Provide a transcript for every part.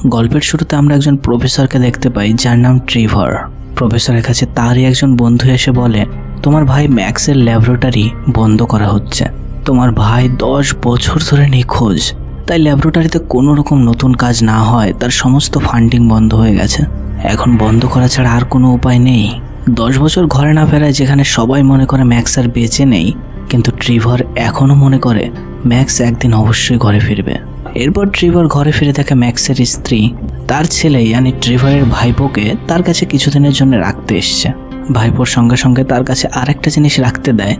গল্পের শুরুতে আমরা একজন প্রফেসরকে দেখতে পাই যার নাম ট্রেভার। প্রফেসরের কাছে তারই একজন বন্ধু এসে বলে, তোমার ভাই ম্যাক্সের ল্যাবরেটরি বন্ধ করা হচ্ছে। তোমার ভাই 10 বছর ধরে নিখোঁজ, তাই ল্যাবরেটরিতে কোনো রকম নতুন কাজ না হয় তার সমস্ত ফান্ডিং বন্ধ হয়ে গেছে। এখন বন্ধ করা ছাড়া আর কোনো উপায় নেই। 10 বছর ঘরে না ফেরায় যেখানে সবাই মনে করে ম্যাক্স আর বেঁচে নেই, কিন্তু ট্রেভার এখনও মনে করে ম্যাক্স একদিন অবশ্যই ঘরে ফিরবে। এরপর ট্রেভার ঘরে ফিরে দেখে ম্যাক্সের স্ত্রী তার ছেলে ইয়ানি ট্রেভারের ভাইপোকে তার কাছে কিছুদিনের জন্য রাখতে এসছে। ভাইপোর সঙ্গে সঙ্গে তার কাছে আরেকটা জিনিস রাখতে দেয়,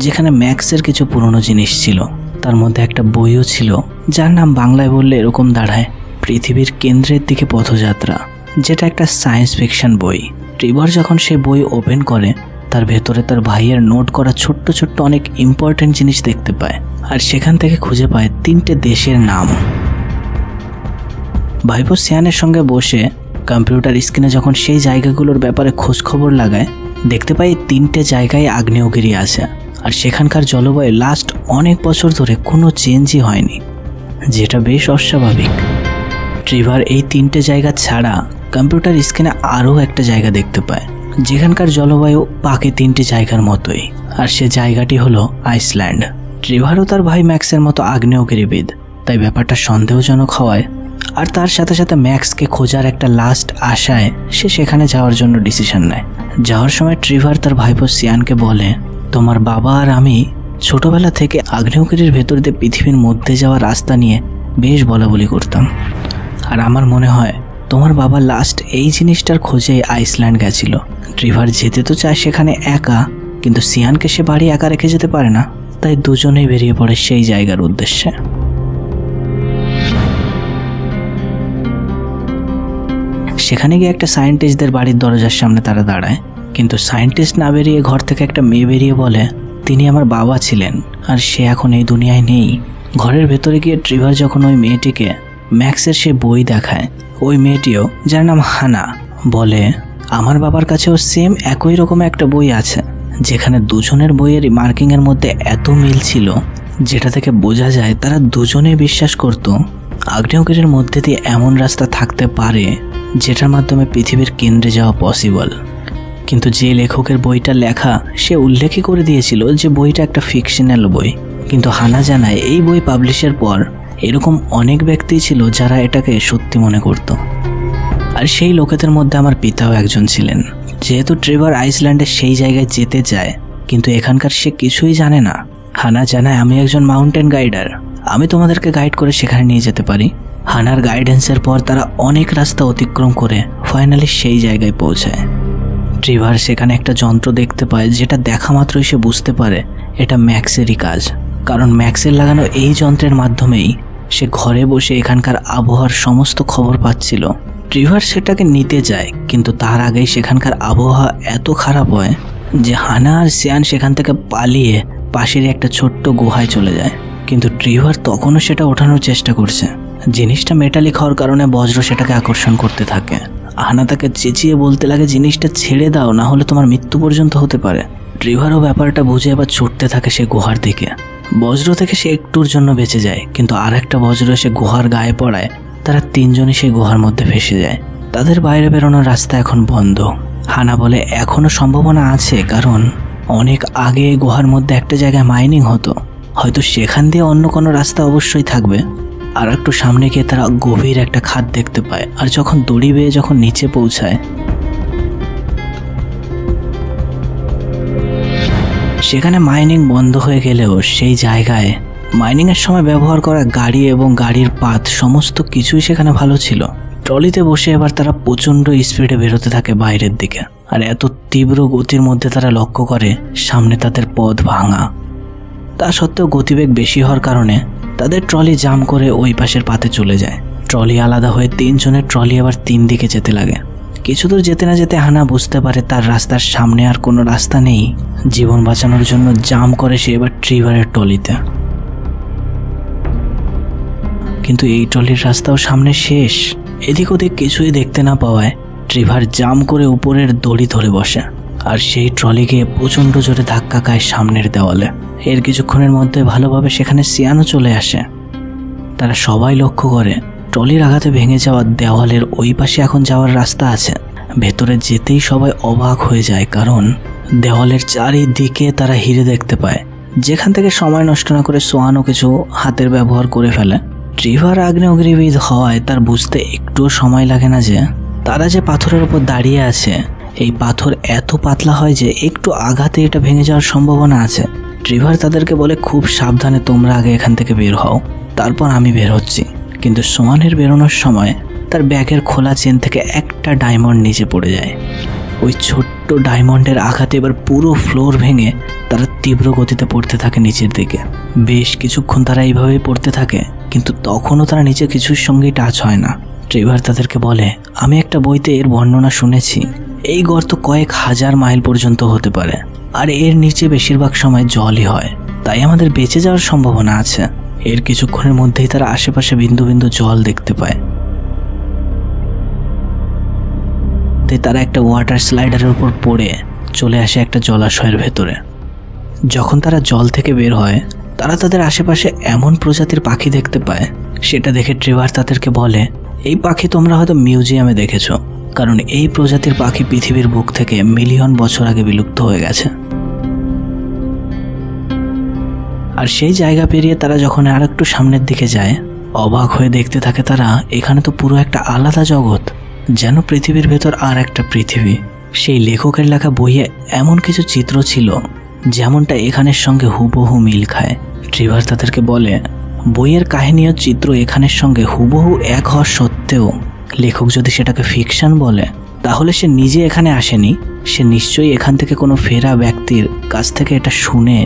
যেখানে ম্যাক্সের কিছু পুরনো জিনিস ছিল। তার মধ্যে একটা বইও ছিল যার নাম বাংলায় বললে এরকম দাঁড়ায়, পৃথিবীর কেন্দ্রের দিকে পথযাত্রা, যেটা একটা সায়েন্স ফিকশন বই। ট্রেভার যখন সেই বই ওপেন করে তার ভেতরে তার ভাইয়ের নোট করা ছোট্ট ছোট্ট অনেক ইম্পর্টেন্ট জিনিস দেখতে পায়, আর সেখান থেকে খুঁজে পায় 3টে দেশের নাম। ভাইপো সিয়ানের সঙ্গে বসে কম্পিউটার স্ক্রিনে যখন সেই জায়গাগুলোর ব্যাপারে খোঁজ খবর লাগায়, দেখতে পাই 3টে জায়গায় আগ্নেয়গিরি আছে, আর সেখানকার জলবায়ু লাস্ট অনেক বছর ধরে কোনো চেঞ্জই হয়নি, যেটা বেশ অস্বাভাবিক। ট্রেভার এই 3টে জায়গা ছাড়া কম্পিউটার স্ক্রিনে আরও একটা জায়গা দেখতে পায়, যেখানকার জলবায়ু বাকি 3টে জায়গার মতোই, আর সে জায়গাটি হলো আইসল্যান্ড। ট্রেভারও তার ভাই ম্যাক্সের মতো আগ্নেয়গিরিবিদ, তাই ব্যাপারটা সন্দেহজনক হওয়ায় আর তার সাথে সাথে ম্যাক্সকে খোঁজার একটা লাস্ট আশায় সে সেখানে যাওয়ার জন্য ডিসিশন নেয়। যাওয়ার সময় ট্রেভার তার ভাইপো সিয়ানকে বলে, তোমার বাবা আর আমি ছোটবেলা থেকে আগ্নেয়গিরির ভেতর দিয়ে পৃথিবীর মধ্যে যাওয়ার রাস্তা নিয়ে বেশ বলাবলি করতাম, আর আমার মনে হয় তোমার বাবা লাস্ট এই জিনিসটার খোঁজে আইসল্যান্ড গেছিল। ট্রেভার যেতে তো চায় সেখানে একা, কিন্তু সিয়ানকে সে বাড়ি একা রেখে যেতে পারে না, তাই দুজনেই বেরিয়ে পড়ে সেই জায়গার উদ্দেশ্যে। সেখানে গিয়ে একটা সায়েন্টিস্টদের বাড়ির দরজার সামনে তারা দাঁড়ায়, কিন্তু সায়েন্টিস্ট না বেরিয়ে ঘর থেকে একটা মেয়ে বেরিয়ে বলে তিনি আমার বাবা ছিলেন আর সে এখন এই দুনিয়ায় নেই। ঘরের ভেতরে গিয়ে ট্রেভার যখন ওই মেয়েটিকে ম্যাক্সের সে বই দেখায়, ওই মেয়েটিও যার নাম হানা বলে, আমার বাবার কাছেও সেম একই রকম একটা বই আছে, যেখানে দুজনের বইয়ের মার্কিংয়ের মধ্যে এত মিল ছিল যেটা থেকে বোঝা যায় তারা দুজনেই বিশ্বাস করত আগ্নেয়গিরির মধ্যে দিয়ে এমন রাস্তা থাকতে পারে যেটার মাধ্যমে পৃথিবীর কেন্দ্রে যাওয়া পসিবল। কিন্তু যে লেখকের বইটা লেখা সে উল্লেখই করে দিয়েছিল যে বইটা একটা ফিকশনাল বই, কিন্তু হানা জানায় এই বই পাবলিশের পর এরকম অনেক ব্যক্তি ছিল যারা এটাকে সত্যি মনে করত, আর সেই লোকেদের মধ্যে আমার পিতাও একজন ছিলেন। যেহেতু ট্রেভার আইসল্যান্ডে সেই জায়গায় যেতে চায়, কিন্তু এখানকার সে কিছুই জানে না, হানা জানায় আমি একজন মাউন্টেন গাইডার, আমি তোমাদেরকে গাইড করে সেখানে নিয়ে যেতে পারি। হানার গাইডেন্সের পর তারা অনেক রাস্তা অতিক্রম করে ফাইনালি সেই জায়গায় পৌঁছায়। ট্রেভার সেখানে একটা যন্ত্র দেখতে পায়, যেটা দেখা মাত্রই সে বুঝতে পারে এটা ম্যাক্সেরই কাজ, কারণ ম্যাক্সের লাগানো এই যন্ত্রের মাধ্যমেই সে ঘরে বসে এখানকার আবহাওয়ার সমস্ত খবর পাচ্ছিল। ট্রেভার সেটাকে নিতে যায়, কিন্তু তার আগেই সেখানকার আবহাওয়া এত খারাপ হয় যে হানা আর সিয়ান সেখান থেকে পালিয়ে পাশের একটা ছোট্ট গুহায় চলে যায়, কিন্তু ট্রেভার তখনও সেটা ওঠানোর চেষ্টা করছে। জিনিসটা মেটালিক হওয়ার কারণে বজ্র সেটাকে আকর্ষণ করতে থাকে। হানা তাকে চেঁচিয়ে বলতে লাগে জিনিসটা ছেড়ে দাও, না হলে তোমার মৃত্যু পর্যন্ত হতে পারে। ট্রেভারও ব্যাপারটা বুঝে এবার ছুটতে থাকে সে গুহার দিকে। বজ্র থেকে সে একটুর জন্য বেঁচে যায়, কিন্তু আর একটা বজ্র সে গুহার গায়ে পড়ায় তারা তিনজনই সেই গুহার মধ্যে ফেসে যায়। তাদের বাইরে বেরোনোর রাস্তা এখন বন্ধ। হানা বলে এখনো সম্ভাবনা আছে, কারণ অনেক আগে গুহার মধ্যে একটা জায়গায় মাইনিং হতো, হয়তো সেখান দিয়ে অন্য কোনো রাস্তা অবশ্যই থাকবে। আর একটু সামনে গিয়ে তারা গভীর একটা খাদ দেখতে পায়, আর যখন দড়ি বেয়ে যখন নিচে পৌঁছায় সেখানে মাইনিং বন্ধ হয়ে গেলেও সেই জায়গায় মাইনিংয়ের সময় ব্যবহার করা গাড়ি এবং গাড়ির পাত সমস্ত কিছুই সেখানে ভালো ছিল। ট্রলিতে বসে এবার তারা প্রচণ্ড স্পিডে বেরোতে থাকে বাইরের দিকে, আর এত তীব্র গতির মধ্যে তারা লক্ষ্য করে সামনে তাদের পথ ভাঙা। তা সত্ত্বেও গতিবেগ বেশি হওয়ার কারণে তাদের ট্রলি জাম করে ওই পাশের পাতে চলে যায়। ট্রলি আলাদা হয়ে তিনজনের ট্রলি আবার 3 দিকে যেতে লাগে। কিছু দূর যেতে না যেতে হানা বুঝতে পারে তার রাস্তার সামনে আর কোনো রাস্তা নেই। জীবন বাঁচানোর জন্য জাম করে সে এবার ট্রেভারের ট্রলিতে, কিন্তু এই ট্রলির রাস্তাও সামনে শেষ। এদিক ওদিক কিছুই দেখতে না পাওয়ায় ট্রেভার জাম করে উপরের দড়ি ধরে বসে, আর সেই ট্রলি গিয়ে প্রচণ্ড জোরে ধাক্কা খায় সামনের দেওয়ালে। এর কিছুক্ষণের মধ্যে ভালোভাবে সেখানে সিয়ানও চলে আসে। তারা সবাই লক্ষ্য করে ট্রলির আঘাতে ভেঙে যাওয়া দেওয়ালের ওই পাশে এখন যাওয়ার রাস্তা আছে। ভেতরে যেতেই সবাই অবাক হয়ে যায়, কারণ দেওয়ালের চারিদিকে তারা হিরে দেখতে পায়, যেখান থেকে সময় নষ্ট না করে সোয়ানও কিছু হাতের ব্যবহার করে ফেলে। ট্রেভার আগ্নেয়গিরিবিদ হওয়ায় তার বুঝতে একটুও সময় লাগে না যে তারা যে পাথরের উপর দাঁড়িয়ে আছে এই পাথর এত পাতলা হয় যে একটু আঘাতে এটা ভেঙে যাওয়ার সম্ভাবনা আছে। ট্রেভার তাদেরকে বলে, খুব সাবধানে তোমরা আগে এখান থেকে বের হও, তারপর আমি বের হচ্ছি। কিন্তু সোয়ানের বেরোনোর সময় তার ব্যাগের খোলা চেন থেকে একটা ডায়মন্ড নিচে পড়ে যায়। ওই ছোট্ট ডায়মন্ডের আঘাতে এবার পুরো ফ্লোর ভেঙে তারা তীব্র গতিতে পড়তে থাকে নিচের দিকে। বেশ কিছুক্ষণ তারা এইভাবেই পড়তে থাকে, কিন্তু তখনও তারা নিচে কিছুর সঙ্গেই টাচ হয় না। ট্রেভার তাদেরকে বলে, আমি একটা বইতে এর বর্ণনা শুনেছি, এই গর্ত কয়েক হাজার মাইল পর্যন্ত হতে পারে, আর এর নিচে বেশিরভাগ সময় জলই হয়, তাই আমাদের বেঁচে যাওয়ার সম্ভাবনা আছে। এর কিছুক্ষণের মধ্যেই তারা আশেপাশে বিন্দু বিন্দু জল দেখতে পায়। তারা একটা ওয়াটার স্লাইডারের উপর পড়ে চলে আসে একটা জলাশয়ের ভেতরে। যখন তারা জল থেকে বের হয় তারা তাদের আশেপাশে এমন প্রজাতির পাখি দেখতে পায়, সেটা দেখে ট্রেভার তাদেরকে বলে, এই পাখি তোমরা হয়তো মিউজিয়ামে দেখেছো, কারণ এই প্রজাতির পাখি পৃথিবীর বুক থেকে মিলিয়ন বছর আগে বিলুপ্ত হয়ে গেছে। আর সেই জায়গা পেরিয়ে তারা যখন আর একটু সামনের দিকে যায়, অবাক হয়ে দেখতে থাকে তারা এখানে তো পুরো একটা আলাদা জগৎ, যেন পৃথিবীর ভেতর আর একটা পৃথিবী। সেই লেখকের লেখা বইয়ে এমন কিছু চিত্র ছিল যেমনটা এখানের সঙ্গে হুবহু মিল খায়। ট্রেভার তাদেরকে বলে, বইয়ের কাহিনী ও চিত্র এখানের সঙ্গে হুবহু এক হওয়া সত্ত্বেও লেখক যদি সেটাকে ফিকশন বলে, তাহলে সে নিজে এখানে আসেনি, সে নিশ্চয়ই এখান থেকে কোনো ফেরা ব্যক্তির কাছ থেকে এটা শুনে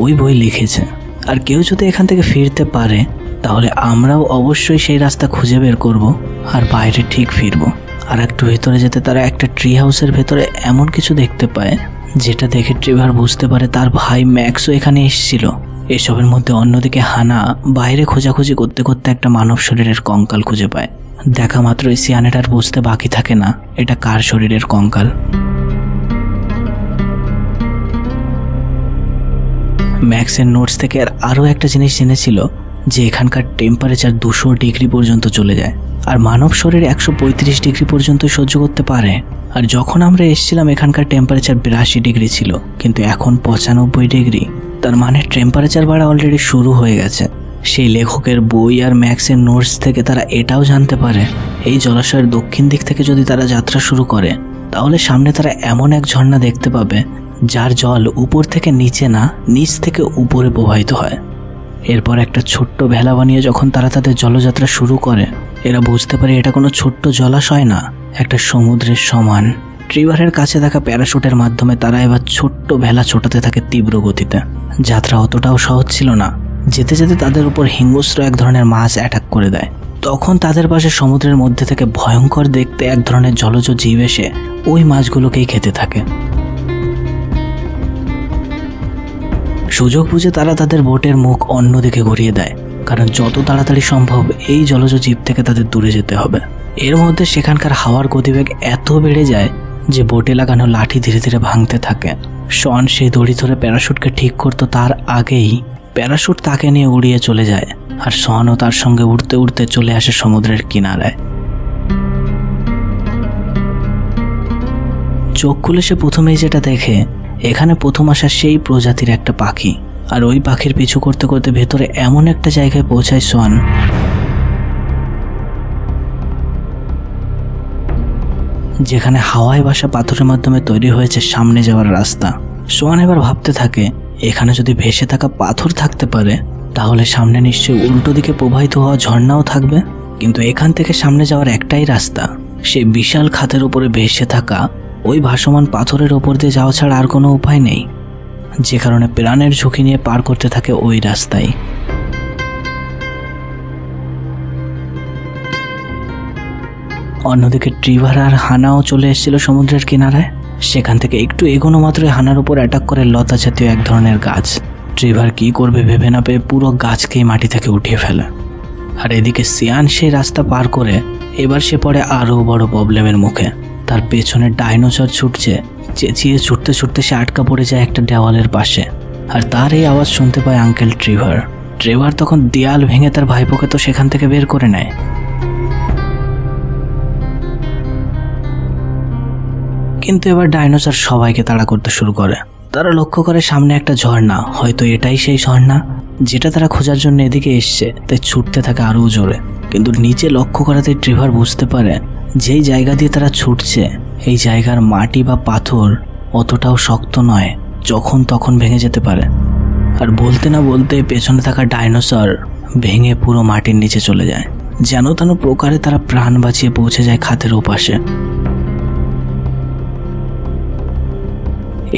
ওই বই লিখেছে। আর কেউ যদি এখান থেকে ফিরতে পারে তাহলে আমরাও অবশ্যই সেই রাস্তা খুঁজে বের করব আর বাইরে ঠিক ফিরব। আর একটু ভেতরে যেতে তারা একটা ট্রি হাউসের ভেতরে এমন কিছু দেখতে পায় যেটা দেখে ট্রেভার বুঝতে পারে তার ভাই ম্যাক্সও এখানে এসেছিল। এসবের মধ্যে অন্যদিকে হানা বাইরে খোঁজাখুঁজি করতে করতে একটা মানব শরীরের কঙ্কাল খুঁজে পায়। দেখা মাত্রই সিয়ানের আর বুঝতে বাকি থাকে না এটা কার শরীরের কঙ্কাল। ম্যাক্সের নোটস থেকে আরও একটা জিনিস জেনেছিল যে এখানকার টেম্পারেচার 200 ডিগ্রি পর্যন্ত চলে যায়, আর মানব শরীর 135 ডিগ্রি পর্যন্ত সহ্য করতে পারে। আর যখন আমরা এসেছিলাম এখানকার টেম্পারেচার 82 ডিগ্রি ছিল, কিন্তু এখন 95 ডিগ্রি। তার মানে টেম্পারেচার বাড়া অলরেডি শুরু হয়ে গেছে। সেই লেখকের বই আর ম্যাক্সের নোটস থেকে তারা এটাও জানতে পারে এই জলাশয়ের দক্ষিণ দিক থেকে যদি তারা যাত্রা শুরু করে তাহলে সামনে তারা এমন এক ঝর্ণা দেখতে পাবে যার জল উপর থেকে নিচে না, নিচ থেকে উপরে প্রবাহিত হয়। এরপর একটা ছোট্ট ভেলা বানিয়ে যখন তারা তাদের জলযাত্রা শুরু করে, এরা বুঝতে পারে এটা কোনো ছোট্ট জলাশয় না, একটা সমুদ্রের সমান। ট্রেভারের কাছে থাকা প্যারাশুটের মাধ্যমে তারা এবার ছোট্ট ভেলা ছোটাতে থাকে তীব্র গতিতে। যাত্রা অতটাও সহজ ছিল না। যেতে যেতে তাদের উপর হিংস্র এক ধরনের মাছ অ্যাটাক করে দেয়। তখন তাদের পাশে সমুদ্রের মধ্যে থেকে ভয়ঙ্কর দেখতে এক ধরনের জলজ জীব এসে ওই মাছগুলোকেই খেতে থাকে। সুযোগ বুঝে তারা তাদের বোটের মুখ অন্যদিকে ঘুরিয়ে দেয়, কারণ যত তাড়াতাড়ি সম্ভব এই জলজ জীব থেকে তাদের দূরে যেতে হবে। এর মধ্যে সেখানকার হাওয়ার গতিবেগ এত বেড়ে যায় যে বোটে লাগানো লাঠি ধীরে ধীরে ভাঙতে থাকে। শন সেই দড়ি ধরে প্যারাশুটকে ঠিক করতো, তার আগেই প্যারাশুট তাকে নিয়ে উড়িয়ে চলে যায়, আর শনও তার সঙ্গে উড়তে উড়তে চলে আসে সমুদ্রের কিনারায়। চোখ খুলে সে প্রথমেই যেটা দেখে, এখানে প্রথম আসা সেই প্রজাতির একটা পাখি। আর ওই পাখির পিছু করতে করতে ভেতরে এমন একটা জায়গায় পৌঁছায় শন যেখানে হাওয়ায় ভাসা পাথরের মাধ্যমে তৈরি হয়েছে সামনে যাওয়ার রাস্তা। শন এবার ভাবতে থাকে এখানে যদি ভেসে থাকা পাথর থাকতে পারে তাহলে সামনে নিশ্চয়ই উল্টো দিকে প্রবাহিত হওয়া ঝর্ণাও থাকবে। কিন্তু এখান থেকে সামনে যাওয়ার একটাই রাস্তা, সেই বিশাল খাতের উপরে ভেসে থাকা ওই ভাসমান পাথরের ওপর দিয়ে যাওয়া ছাড়া আর কোনো উপায় নেই, যে কারণে প্রাণের ঝুঁকি নিয়ে পার করতে থাকে ওই রাস্তায়। অন্যদিকে ট্রেভার আর হানাও চলে এসেছিল সমুদ্রের কিনারায়। সেখান থেকে একটু এগোনো মাত্রই হানার উপর অ্যাটাক করে লতা জাতীয় এক ধরনের গাছ। ট্রেভার কি করবে ভেবে না পেয়ে পুরো গাছকেই মাটি থেকে উঠিয়ে ফেলে। আর এদিকে সিয়ান সেই রাস্তা পার করে এবার সে পড়ে আরও বড় প্রবলেমের মুখে। তার পেছনে ডাইনোসর ছুটছে, চেঁচিয়ে ছুটতে ছুটতে সে আটকা পড়ে যায় একটা দেওয়ালের পাশে। আর তার এই আওয়াজ শুনতে পায় আঙ্কেল ট্রেভার। ট্রেভার তখন দেয়াল ভেঙে তার ভাইপোকে তো সেখান থেকে বের করে নেয়। কিন্তু এবার ডাইনোসর সবাইকে তাড়া করতে শুরু করে। তারা লক্ষ্য করে সামনে একটা ঝর্ণা, হয়তো এটাই সেই ঝর্ণা যেটা তারা খোঁজার জন্য এদিকে এসছে, তাই ছুটতে থাকে আরও জোরে। কিন্তু নিচে লক্ষ্য করাতে ট্রেভার বুঝতে পারে যেই জায়গা দিয়ে তারা ছুটছে এই জায়গার মাটি বা পাথর অতটাও শক্ত নয়, যখন তখন ভেঙে যেতে পারে। আর বলতে না বলতে পেছনে থাকা ডাইনোসর ভেঙে পুরো মাটির নিচে চলে যায়। যেন তেন প্রকারে তারা প্রাণ বাঁচিয়ে পৌঁছে যায় খাতের ওপাশে।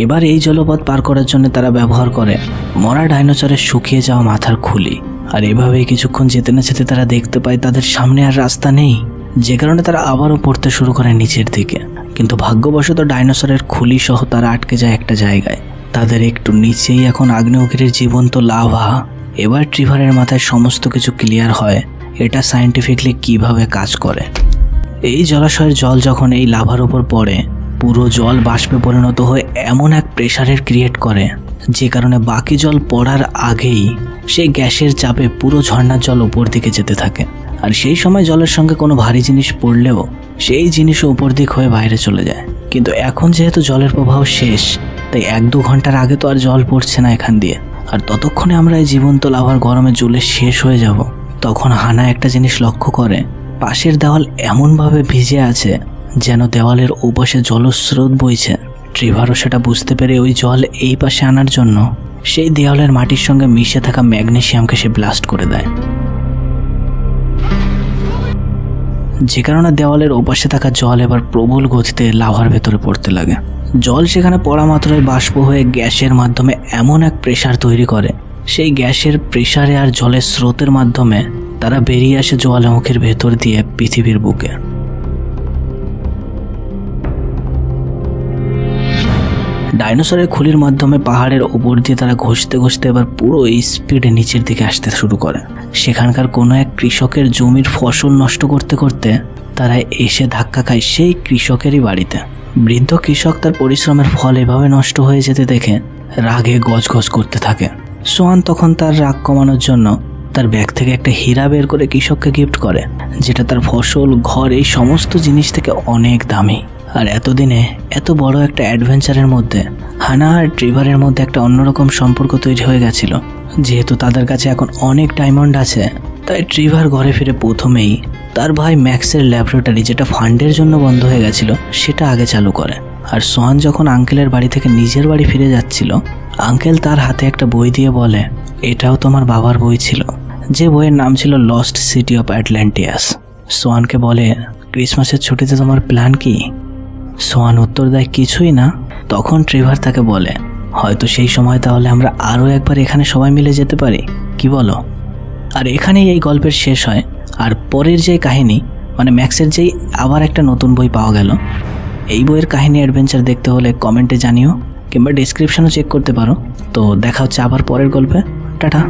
এবার এই জলপথ পার করার জন্য তারা ব্যবহার করে মরা ডাইনোসরের শুকিয়ে যাওয়া মাথার খুলি। আর এভাবেই কিছুক্ষণ যেতে না যেতে তারা দেখতে পায় তাদের সামনে আর রাস্তা নেই, যে কারণে তারা আবারও পড়তে শুরু করে নিচের দিকে। কিন্তু ভাগ্যবশত ডাইনোসরের খুলি সহ তারা আটকে যায় একটা জায়গায়। তাদের একটু নিচেই এখন আগ্নেয়গিরির জীবন্ত লাভা। এবার ট্রেভারের মাথায় সমস্ত কিছু ক্লিয়ার হয় এটা সায়েন্টিফিকলি কিভাবে কাজ করে। এই জলাশয়ের জল যখন এই লাভার উপর পড়ে পুরো জল বাষ্পে পরিণত হয়ে এমন এক প্রেসারের ক্রিয়েট করে যে কারণে বাকি জল পড়ার আগেই সেই গ্যাসের চাপে পুরো ঝর্ণার জল উপর দিকে যেতে থাকে। আর সেই সময় জলের সঙ্গে কোনো ভারী জিনিস পড়লেও সেই জিনিসও উপর দিক হয়ে বাইরে চলে যায়। কিন্তু এখন যেহেতু জলের প্রবাহ শেষ, তাই 1-2 ঘন্টার আগে তো আর জল পড়ছে না এখান দিয়ে। আর ততক্ষণে আমরা এই জীবন্ত লাভার গরমে জ্বলে শেষ হয়ে যাব। তখন হানা একটা জিনিস লক্ষ্য করে, পাশের দেওয়াল এমনভাবে ভিজে আছে যেন দেওয়ালের ওপাশে জলস্রোত বইছে। ট্রেভারও সেটা বুঝতে পেরে ওই জল এই পাশে আনার জন্য সেই দেওয়ালের মাটির সঙ্গে মিশে থাকা ম্যাগনেসিয়ামকে সে ব্লাস্ট করে দেয়, যে কারণে দেওয়ালের ওপাশে থাকা জল এবার প্রবল গতিতে লাভার ভেতরে পড়তে লাগে। জল সেখানে পড়া মাত্রই বাষ্প হয়ে গ্যাসের মাধ্যমে এমন এক প্রেসার তৈরি করে, সেই গ্যাসের প্রেসারে আর জলের স্রোতের মাধ্যমে তারা বেরিয়ে আসে জ্বালামুখীর ভেতর দিয়ে পৃথিবীর বুকে। ডাইনোসরের খুলির মাধ্যমে পাহাড়ের ওপর দিয়ে তারা ঘষতে ঘষতে এবার পুরো স্পিডে নিচের দিকে আসতে শুরু করে। সেখানকার কোনো এক কৃষকের জমির ফসল নষ্ট করতে করতে তারা এসে ধাক্কা খায় সেই কৃষকেরই বাড়িতে। বৃদ্ধ কৃষক তার পরিশ্রমের ফল এভাবে নষ্ট হয়ে যেতে দেখে রাগে গজগজ করতে থাকে। সোয়ান তখন তার রাগ কমানোর জন্য তার ব্যাগ থেকে একটা হীরা বের করে কৃষককে গিফট করে, যেটা তার ফসল, ঘর, এই সমস্ত জিনিস থেকে অনেক দামি। আর এতদিনে এত বড় একটা অ্যাডভেঞ্চারের মধ্যে হানা আর ট্রেভারের মধ্যে একটা অন্যরকম সম্পর্ক তৈরি হয়ে গেছিল। যেহেতু তাদের কাছে এখন অনেক ডায়মন্ড আছে, তাই ট্রেভার ঘরে ফিরে প্রথমেই তার ভাই ম্যাক্সের ল্যাবরেটরি, যেটা ফান্ডের জন্য বন্ধ হয়ে গেছিল, সেটা আগে চালু করে। আর সোয়ান যখন আঙ্কেলের বাড়ি থেকে নিজের বাড়ি ফিরে যাচ্ছিল, আঙ্কেল তার হাতে একটা বই দিয়ে বলে, এটাও তোমার বাবার বই ছিল, যে বইয়ের নাম ছিল লস্ট সিটি অফ অ্যাটলান্টিয়াস। সোয়ানকে বলে, ক্রিসমাসের ছুটিতে তোমার প্ল্যান কি? সোয়ান উত্তর দেয়, কিছুই না। তখন ট্রেভার তাকে বলে, হয়তো সেই সময় তাহলে আমরা আরও একবার এখানে সবাই মিলে যেতে পারি, কি বলো? আর এখানেই এই গল্পের শেষ হয়। আর পরের যে কাহিনী, মানে ম্যাক্সের যেই আবার একটা নতুন বই পাওয়া গেল, এই বইয়ের কাহিনী অ্যাডভেঞ্চার দেখতে হলে কমেন্টে জানিও, কিংবা ডেসক্রিপশনও চেক করতে পারো। তো দেখা হচ্ছে আবার পরের গল্পে। টাটা।